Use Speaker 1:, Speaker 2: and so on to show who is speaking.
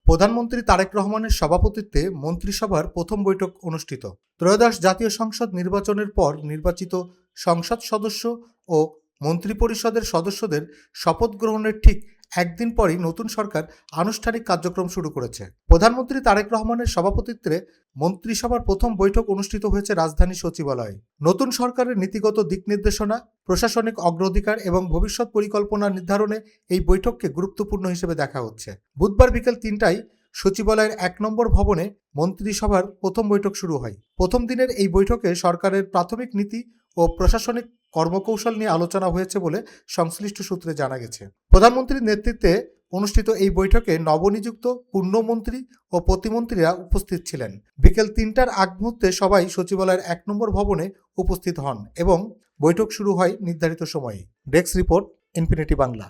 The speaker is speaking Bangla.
Speaker 1: প্রধানমন্ত্রী তারেক রহমানের সভাপতিত্বে মন্ত্রিসভার প্রথম বৈঠক অনুষ্ঠিত। ত্রয়োদশ জাতীয় সংসদ নির্বাচনের পর নির্বাচিত সংসদ সদস্য ও মন্ত্রিপরিষদের সদস্যদের শপথ গ্রহণের ঠিক একদিন পরই নতুন সরকার আনুষ্ঠানিক কার্যক্রম শুরু করেছে। প্রধানমন্ত্রী তারেক রহমানের সভাপতিত্বে মন্ত্রিসভার প্রথম বৈঠক অনুষ্ঠিত হয়েছে রাজধানী সচিবালয়ে। নতুন সরকারের নীতিগত দিক নির্দেশনা, প্রশাসনিক অগ্রাধিকার এবং ভবিষ্যৎ পরিকল্পনা নির্ধারণে এই বৈঠককে গুরুত্বপূর্ণ হিসেবে দেখা হচ্ছে। বুধবার বিকেল 3টায় সচিবালয়ের 1 নম্বর ভবনে মন্ত্রিসভার প্রথম বৈঠক শুরু হয়। প্রথম দিনের এই বৈঠকে সরকারের প্রাথমিক নীতি ও প্রশাসনিক কর্মকৌশল নিয়ে আলোচনা হয়েছে বলে সংশ্লিষ্ট সূত্রে জানা গেছে। প্রধানমন্ত্রীর নেতৃত্বে অনুষ্ঠিত এই বৈঠকে নবনিযুক্ত পূর্ণমন্ত্রী ও প্রতিমন্ত্রীরা উপস্থিত ছিলেন। বিকেল 3টার আগ মুহূর্তে সবাই সচিবালয়ের 1 নম্বর ভবনে উপস্থিত হন এবং বৈঠক শুরু হয় নির্ধারিত সময়ে। Desk report, infinity Bangla.